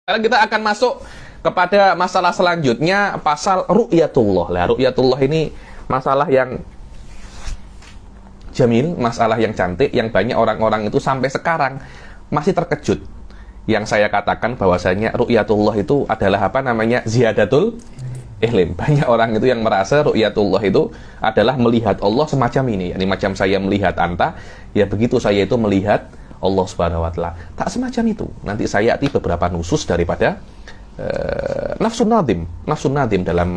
Sekarang kita akan masuk kepada masalah selanjutnya, pasal ru'yatullah. Lah, ru'yatullah ini masalah yang jamil, masalah yang cantik, yang banyak orang-orang itu sampai sekarang masih terkejut. Yang saya katakan bahwasanya ru'yatullah itu adalah apa namanya? Ziyadatul ihlim. Banyak orang itu yang merasa ru'yatullah itu adalah melihat Allah semacam ini. Yani macam saya melihat Anta, ya begitu saya itu melihat Allah Subhanahu wa taala. Tak semacam itu. Nanti saya ati beberapa nusus daripada Nafsun Nadim dalam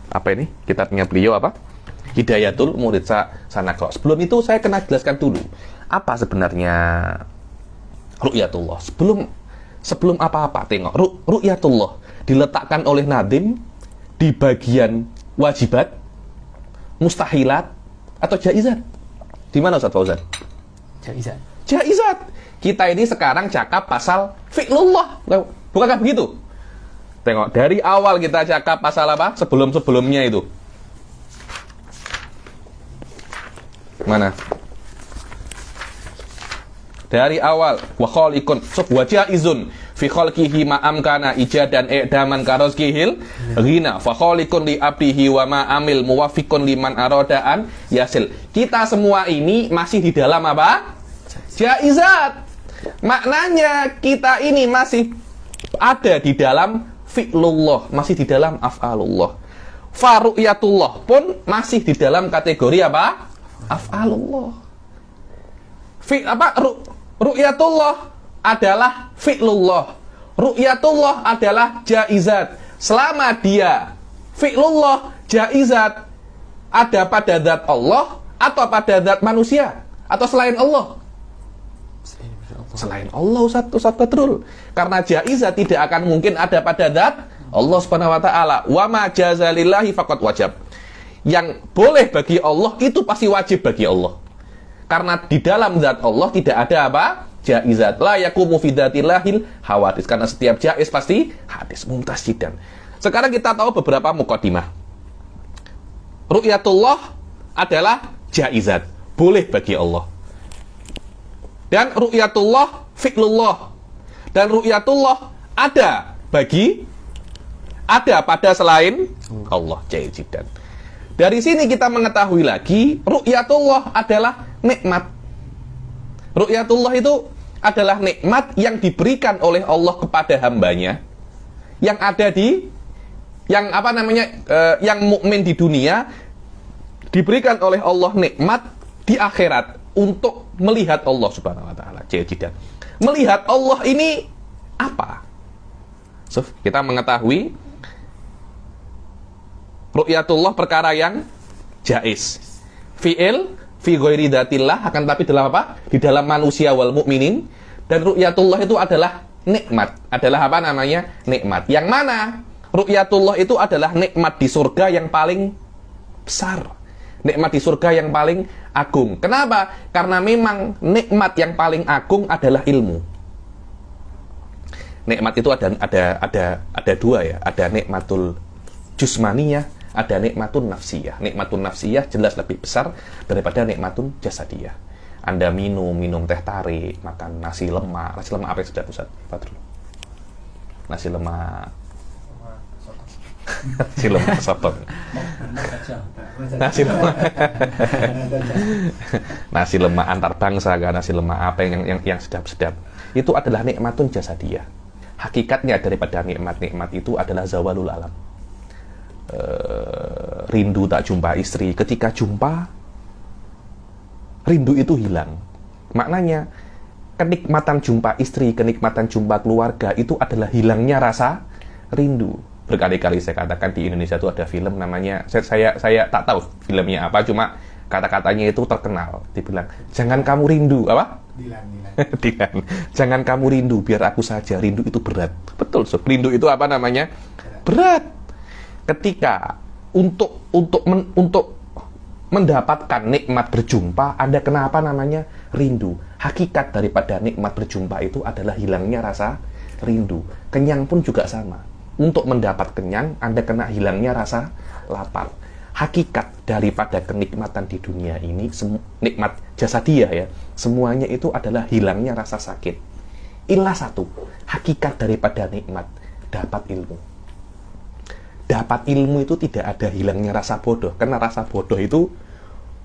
apa ini? Kitabnya beliau apa? Hidayatul Murid Sanakro. Sebelum itu saya kena jelaskan dulu apa sebenarnya ru'yatullah. Sebelum apa-apa tengok ru'yatullah diletakkan oleh Nadim di bagian wajibat, mustahilat atau jaizat. Di mana Ustaz Fauzan? Jaizat. Kita ini sekarang cakap pasal fi'lullah. Bukankah begitu? Tengok, dari awal kita cakap pasal apa? Sebelum-sebelumnya itu. Mana? Dari awal. Wa khaliqun wa jaizun fi khalqihi ma amkana ijadan i'daman karazkihil ghina fa khaliqun li abdihi wa ma amil muwafiqun liman aradaan yasil. Kita semua ini masih di dalam apa? Jaizat. Maknanya kita ini masih ada di dalam fi'lullah, masih di dalam af'alullah. Faru'yatullah pun masih di dalam kategori apa? Af'alullah. Ru'yatullah adalah fi'lullah. Ru'yatullah adalah jaizat. Selama dia fi'lullah, jaizat, ada pada zat Allah atau pada zat manusia atau selain Allah? Selain Allah, Ustaz Badrul. Karena jaizat tidak akan mungkin ada pada zat Allah Subhanahu wa taala. Wa ma jazalillahi faqad wajab. Yang boleh bagi Allah itu pasti wajib bagi Allah. Karena di dalam zat Allah tidak ada apa? Jaizat. La yaqumu fi dzatillahil hawadits. Karena setiap jaiz pasti hadis mumtasidan. Sekarang kita tahu beberapa mukadimah. Ru'yatullah adalah jaizat, boleh bagi Allah. Dan ru'yatullah fi'lullah. Dan ru'yatullah ada pada selain Allah. Jaizat. Dari sini kita mengetahui lagi ru'yatullah adalah nikmat. Ru'yatullah itu adalah nikmat yang diberikan oleh Allah kepada hambanya, yang ada di yang mukmin di dunia, diberikan oleh Allah nikmat di akhirat untuk melihat Allah Subhanahu wa taala. Jaizat. Melihat Allah ini apa? So, kita mengetahui ru'yatullah perkara yang jaiz. Fi'il fi ghairi dzatillah, akan tapi dalam apa? Di dalam manusia wal mukminin. Dan ru'yatullah itu adalah nikmat. Adalah apa namanya? Nikmat. Yang mana ru'yatullah itu adalah nikmat di surga yang paling besar. Nikmat di surga yang paling agung. Kenapa? Karena memang nikmat yang paling agung adalah ilmu. Nikmat itu ada dua ya. Ada nikmatul jusmaniyah, ada nikmatun nafsiyah. Nikmatun nafsiyah jelas lebih besar daripada nikmatun jasadiyah. Anda minum teh tarik, makan nasi lemak. Nasi lemak apa yang sudah Ustaz Badrul? Nasi lemak sotong. Nasi lemak antar bangsa, kan? Nasi lemak apa yang sedap-sedap. Itu adalah nikmatun jasadiyah. Hakikatnya daripada nikmat itu adalah zawalul alam. Rindu tak jumpa istri, ketika jumpa rindu itu hilang. Maknanya kenikmatan jumpa istri, kenikmatan jumpa keluarga itu adalah hilangnya rasa rindu. Berkali-kali saya katakan di Indonesia itu ada film namanya, saya tak tahu filmnya apa, cuma kata-katanya itu terkenal. Dibilang, jangan kamu rindu, apa? Dilan. Jangan kamu rindu, biar aku saja. Rindu itu berat. Betul, so. Rindu itu apa namanya? Berat. Ketika untuk mendapatkan nikmat berjumpa, Anda kenapa namanya rindu? Hakikat daripada nikmat berjumpa itu adalah hilangnya rasa rindu. Kenyang pun juga sama. Untuk mendapat kenyang, Anda kena hilangnya rasa lapar. Hakikat daripada kenikmatan di dunia ini, nikmat jasadiyah ya, semuanya itu adalah hilangnya rasa sakit. ilah satu, hakikat daripada nikmat, dapat ilmu. Dapat ilmu itu tidak ada hilangnya rasa bodoh, karena rasa bodoh itu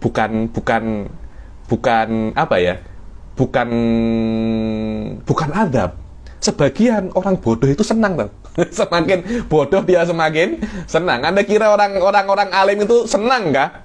bukan apa ya? Bukan adab. Sebagian orang bodoh itu senang tuh. Semakin bodoh dia semakin senang. Anda kira orang alim itu senang kah?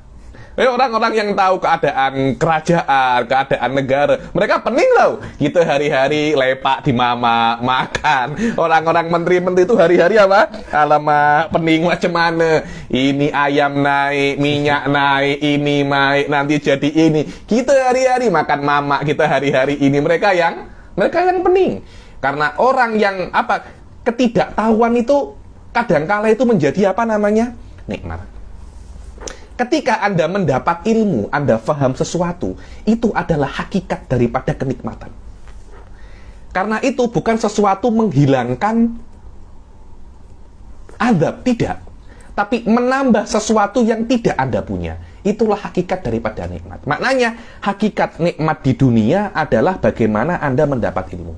Orang-orang yang tahu keadaan kerajaan, keadaan negara, mereka pening loh. Kita hari-hari lepak di mama, makan. Orang-orang menteri-menteri itu hari-hari apa? Alamak, pening macam mana? Ini ayam naik, minyak naik, ini naik, nanti jadi ini. Kita hari-hari makan mama, kita hari-hari ini. Mereka yang pening. Karena orang yang ketidaktahuan itu kadangkala itu menjadi nikmat. Ketika Anda mendapat ilmu, Anda faham sesuatu, itu adalah hakikat daripada kenikmatan. Karena itu bukan sesuatu menghilangkan adab, tidak. Tapi menambah sesuatu yang tidak Anda punya. Itulah hakikat daripada nikmat. Maknanya, hakikat nikmat di dunia adalah bagaimana Anda mendapat ilmu.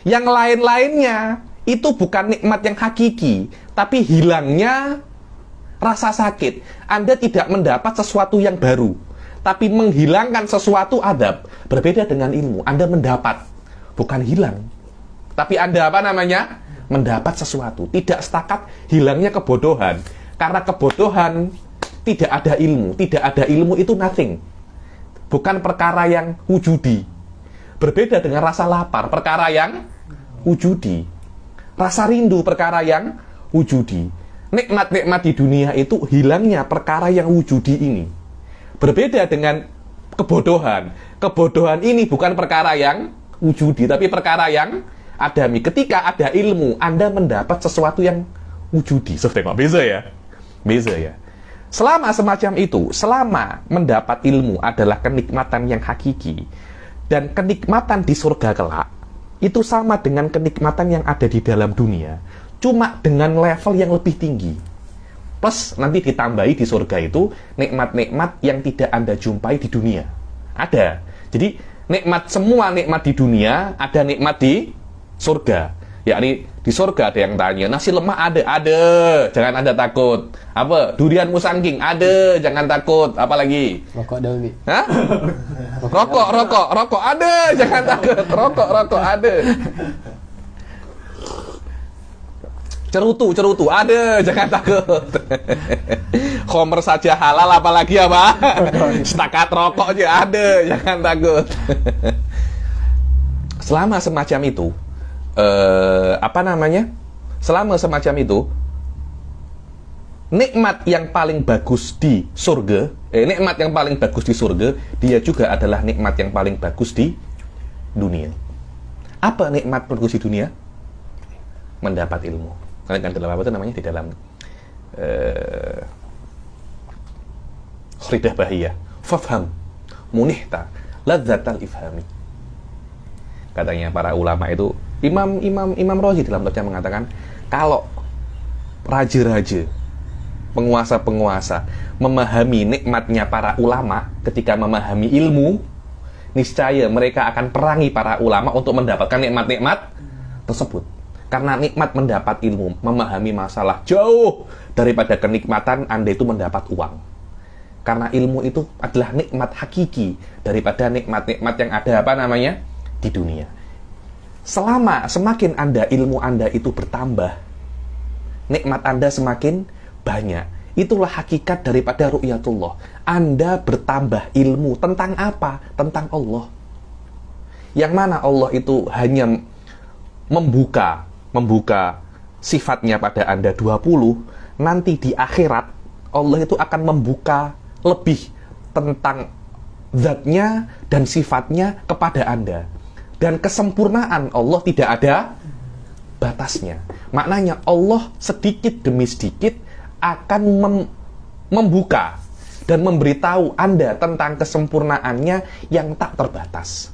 Yang lain-lainnya, itu bukan nikmat yang hakiki, tapi hilangnya rasa sakit. Anda tidak mendapat sesuatu yang baru, tapi menghilangkan sesuatu adab. Berbeda dengan ilmu. Anda mendapat, bukan hilang. Tapi Anda mendapat sesuatu. Tidak setakat hilangnya kebodohan. Karena kebodohan tidak ada ilmu. Tidak ada ilmu itu nothing. Bukan perkara yang wujudi. Berbeda dengan rasa lapar, perkara yang wujudi. Rasa rindu, perkara yang wujudi. Nikmat-nikmat di dunia itu hilangnya perkara yang wujudi ini. Berbeda dengan kebodohan. Kebodohan ini bukan perkara yang wujudi, tapi perkara yang adami. Ketika ada ilmu, Anda mendapat sesuatu yang wujudi. Tengok, beza ya? Beza ya? Selama semacam itu, selama mendapat ilmu adalah kenikmatan yang hakiki, dan kenikmatan di surga kelak, itu sama dengan kenikmatan yang ada di dalam dunia, cuma dengan level yang lebih tinggi. Plus nanti ditambahi di surga itu nikmat-nikmat yang tidak Anda jumpai di dunia. Ada. Jadi semua nikmat di dunia ada nikmat di surga. Yakni di surga ada yang tanya, nasi lemak ada, jangan Anda takut. Apa? Durian musangking ada, jangan takut. Apalagi? Rokok daun. Hah? Rokok ada, jangan takut. Rokok ada. Cerutu ada, jangan takut. Khomer saja halal, apalagi apa? Setakat rokok aja ada, jangan takut. Selama semacam itu, selama semacam itu, nikmat yang paling bagus di surga, nikmat yang paling bagus di surga, dia juga adalah nikmat yang paling bagus di dunia. Apa nikmat bagus di dunia? Mendapat ilmu. Karena dalam apa itu namanya, di dalam Khridah Bahiyah, fafham munihta ladzatal ifhami. Katanya para ulama itu, Imam Razi dalam kitabnya mengatakan, kalau raja-raja, penguasa-penguasa memahami nikmatnya para ulama ketika memahami ilmu, niscaya mereka akan perangi para ulama untuk mendapatkan nikmat-nikmat tersebut. Karena nikmat mendapat ilmu, memahami masalah jauh daripada kenikmatan Anda itu mendapat uang. Karena ilmu itu adalah nikmat hakiki daripada nikmat-nikmat yang ada di dunia. Semakin ilmu Anda itu bertambah, nikmat Anda semakin banyak. Itulah hakikat daripada ru'yatullah. Anda bertambah ilmu tentang apa? Tentang Allah. Yang mana Allah itu hanya membuka sifatnya pada Anda 20, nanti di akhirat Allah itu akan membuka lebih tentang zatnya dan sifatnya kepada Anda. Dan kesempurnaan Allah tidak ada batasnya. Maknanya Allah sedikit demi sedikit akan membuka dan memberitahu Anda tentang kesempurnaannya yang tak terbatas.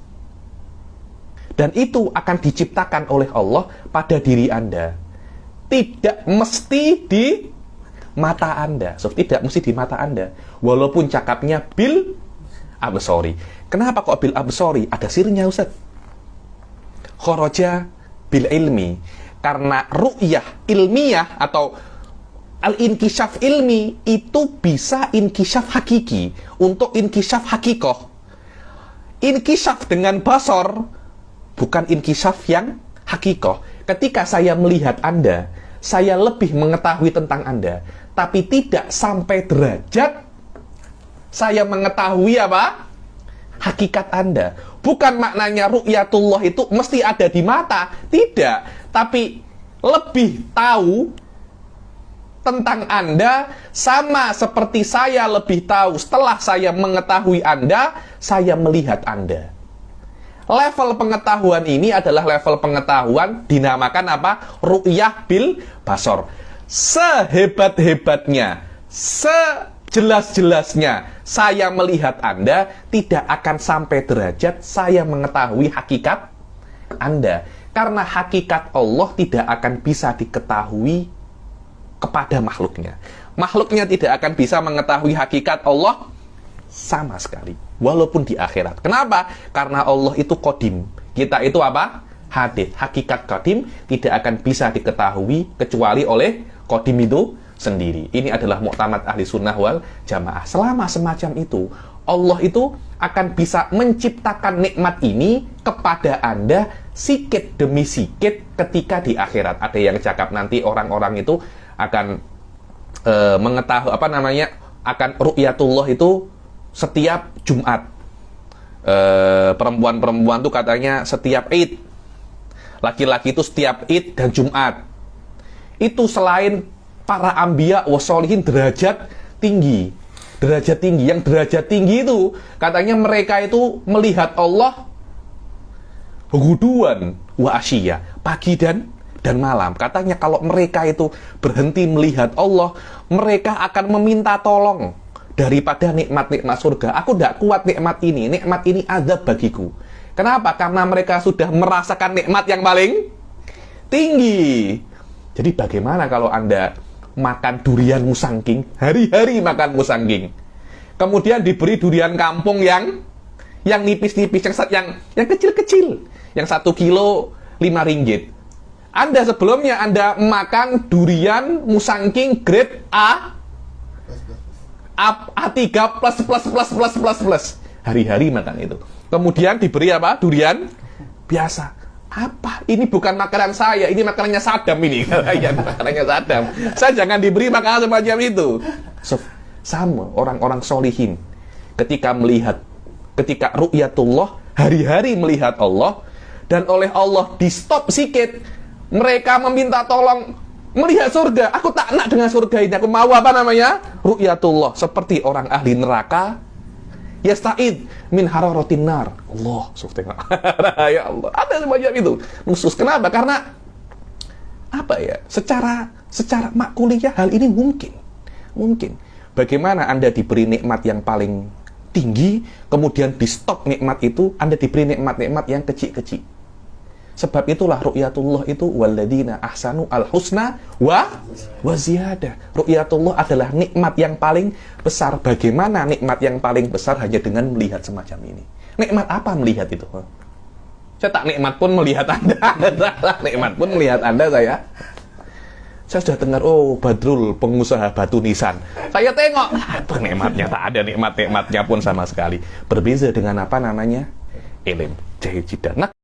Dan itu akan diciptakan oleh Allah pada diri Anda. Tidak mesti di mata Anda. Tidak mesti di mata Anda. Walaupun cakapnya bil absori. Kenapa kok bil absori? Ada sirnya, Ustaz. kharaja bil ilmi. Karena ru'yah ilmiah atau al-inkisyaf ilmi itu bisa inkisyaf hakiki. Untuk inkisyaf hakikoh, inkisyaf dengan basor bukan inkisyaf yang hakikoh. Ketika saya melihat Anda, saya lebih mengetahui tentang Anda, tapi tidak sampai derajat saya mengetahui apa? Hakikat Anda. Bukan maknanya ru'yatullah itu mesti ada di mata, tidak. Tapi lebih tahu tentang Anda sama seperti saya lebih tahu setelah saya mengetahui Anda, saya melihat Anda. Level pengetahuan ini adalah level pengetahuan dinamakan apa? Ru'yah bil basor. Sehebat-hebatnya, sejelas-jelasnya saya melihat Anda, tidak akan sampai derajat saya mengetahui hakikat Anda. Karena hakikat Allah tidak akan bisa diketahui kepada makhluknya. Makhluknya tidak akan bisa mengetahui hakikat Allah sama sekali, walaupun di akhirat. Kenapa? Karena Allah itu qadim. Kita itu apa? Hadits. Hakikat qadim tidak akan bisa diketahui kecuali oleh qadim itu sendiri. Ini adalah muktamad ahli sunnah wal jamaah. Selama semacam itu, Allah itu akan bisa menciptakan nikmat ini kepada Anda sikit demi sikit ketika di akhirat. Ada yang cakap nanti orang-orang itu akan mengetahui apa namanya, akan ru'yatullah itu setiap Jumat. Perempuan-perempuan itu katanya setiap Id. Laki-laki itu setiap Id dan Jumat. Itu selain para anbiya wassolihin derajat tinggi. Derajat tinggi. Yang derajat tinggi itu katanya mereka itu melihat Allah guduan wa asyiya, pagi dan malam. Katanya kalau mereka itu berhenti melihat Allah, mereka akan meminta tolong daripada nikmat-nikmat surga. Aku tidak kuat nikmat ini azab bagiku. Kenapa? Karena mereka sudah merasakan nikmat yang paling tinggi. Jadi bagaimana kalau Anda makan durian musangking, hari-hari makan musangking, kemudian diberi durian kampung yang nipis-nipis, yang kecil-kecil, yang 1 kilo 5 ringgit. Anda sebelumnya Anda makan durian musangking grade A3 plus, hari-hari makan itu. Kemudian diberi apa? Durian biasa. Apa? Ini bukan makanan saya, ini makanannya Saddam ini. Ya, makanannya Saddam. Saya jangan diberi makanan semacam itu. Sama orang-orang solihin ketika ru'yatullah, hari-hari melihat Allah, dan oleh Allah di stop sikit, mereka meminta tolong melihat surga. Aku tak nak dengan surga ini, aku mau apa namanya? Ru'yatullah. Seperti orang ahli neraka, yasta'id min hararatin nar. Allah subhanahu. Ya Allah, ada semacam itu. Khusus kenapa? Karena apa ya? Secara makuliyah hal ini mungkin. Bagaimana Anda diberi nikmat yang paling tinggi, kemudian di stop nikmat itu, Anda diberi nikmat-nikmat yang kecil-kecil. Sebab itulah ru'yatullah itu walladzina ahsanu al-husna wa ziyadah. Ru'yatullah adalah nikmat yang paling besar. Bagaimana nikmat yang paling besar? Hanya dengan melihat semacam ini. Nikmat apa melihat itu? Saya tak nikmat pun melihat Anda. Nikmat pun melihat Anda saya. Saya sudah dengar, oh Badrul pengusaha batu nisan. Saya tengok, apa nikmatnya? Tak ada nikmatnya pun sama sekali. Berbeza dengan apa namanya? Ilm. Jahil jidan.